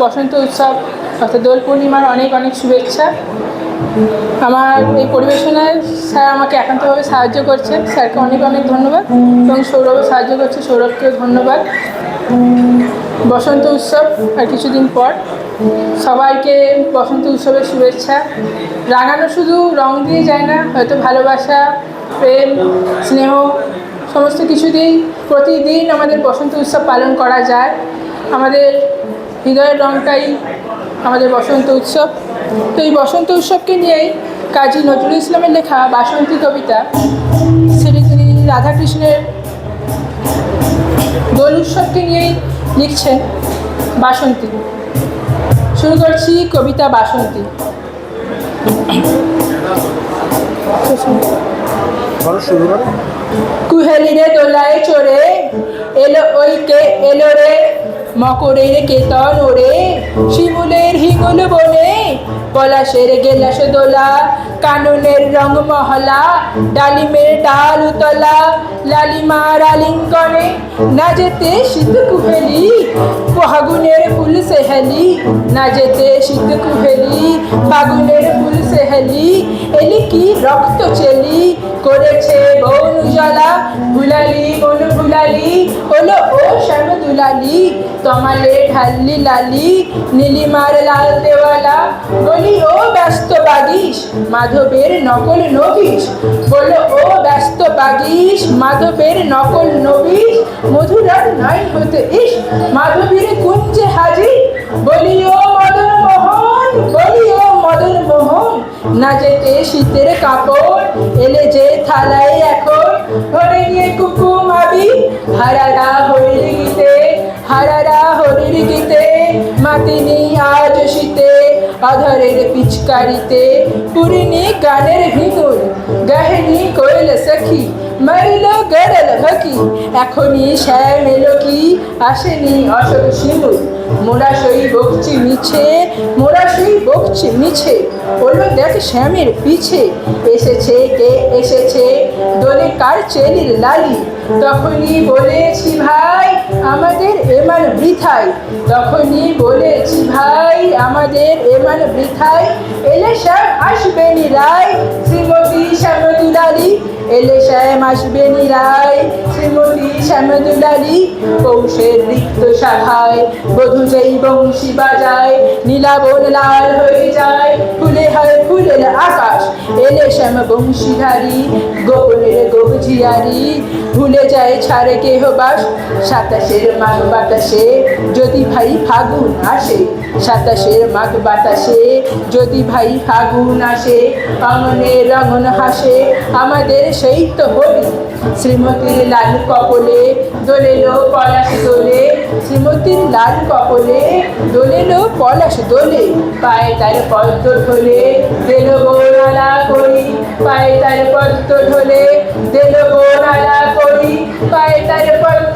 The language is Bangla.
বসন্ত উৎসব অর্থাৎ দোল পূর্ণিমার অনেক অনেক শুভেচ্ছা। আমার এই পরিবেশনায় স্যার আমাকে একান্তভাবে সাহায্য করছেন, স্যারকে অনেক অনেক ধন্যবাদ, এবং সৌরভও সাহায্য করছে, সৌরভকেও ধন্যবাদ। বসন্ত উৎসব আর কিছুদিন পর, সবাইকে বসন্ত উৎসবের শুভেচ্ছা। রাঙানো শুধু রং দিয়ে যায় না, হয়তো ভালোবাসা, প্রেম, স্নেহ সমস্ত কিছু দিয়েই প্রতিদিন আমাদের বসন্ত উৎসব পালন করা যায়। আমাদের হৃদয়ের রংটাই আমাদের বসন্ত উৎসব। তো এই বসন্ত উৎসবকে নিয়েই কাজী নজরুল ইসলামের লেখা বাসন্তী কবিতা শ্রী রাধাকৃষ্ণের দোল উৎসবকে নিয়েই লিখছেন বাসন্তী। শুরু করছি কবিতা বাসন্তী। কুহেলিরে দোলায় চড়ে এলো ওই কে এলো রে, মকরের কেতন ওরে শিমুলের হিঙ্গুল বনে, পলাশের গেলাস দোলা কাননের রং মহলা, ডালিমের ডাল উতলা লালিমার আলিঙ্গনে, না যেতে শীত কুহেলি ফাগুনের ফুল সেহেলি, না যেতে শীত কুহেলি ফাগুনের ফুল সেহেলি, এলি কি রক্ত চেলি করেছে বন উজালা, ভুলালি বন ভুলালি হলো ও শ্যাম দুলালি, তমালে ঢাল্লি লালি নীলিমার লাল দেওয়ালা, বলি ও ব্যস্ত বাগিস মাধবের নকল নবিস, বলো ও ব্যস্ত বাগিস মাধবের নকল নবিস, মধুরার নাই হতে ইস মাধবীর কুঞ্জে হাজির, বলি ও মদন মোহন, বলি ও মদন মোহন, না যেতে শীতের কাপড় এলে যে থালায় এখন, ধরে নিয়ে কুকুম আবি হারারা হরির গীতে, হারারা হরির গীতে, মাতিনি আজ শীতে অধরের পিচকারিতে, পুরিনি গানের ভিঙুর গাহিনী কোয়েল সখী, মারিল গড়ল হকি, এখনই শ্যাম এলো কি আসেনি অশোক শিমুল, মোরা সই বকছি মিছে, মোরা সই বকছি মিছে, ওলো দেখ শ্যামের পিছে, এসেছে কে এসেছে দোলে কার চেলির লালি, তখনই বলেছি ভাই আমাদের এমান বৃথাই, তখনই বলেছি ভাই আমাদের এমান বৃথাই, এলে শ্যাম আসবেনি রায় শ্রীমতী শ্যামদুলালি, এলে শ্যাম আসবেনি রায় শ্রীমতী শ্যামদুলালি, পৌষের রিক্ত শাখায় বধূ যেই বংশী বাজায়, নীলাবন লাল হয়ে যায় ফুলে হয় ফুলের আকাশ, এলে শ্যাম বংশীধারী গোপনের গোবঝিয়ারি, ভুলে যায় ছাড়ে কেহ বাস সাতাশের মাঘ বাতাসে যদি ভাই ফাগুন আসে, সাতাশের মাঘ বাতাসে যদি ভাই ফাগুন আসে, অঙ্গনের রঙন হাসে আমাদের সেই তো হোলি, শ্রীমতীর লাল কপলে দোলেলো পলাশ দোলে, শ্রীমতীর লাল কপলে দোলেলো পলাশ দোলে, পায়ে তার পদ্ম ঢোলে দেল বোনালা করি, পায়ে তার পদ্ম ঢোলে দেল বোনালা করি, পায়ে তার পদ্ম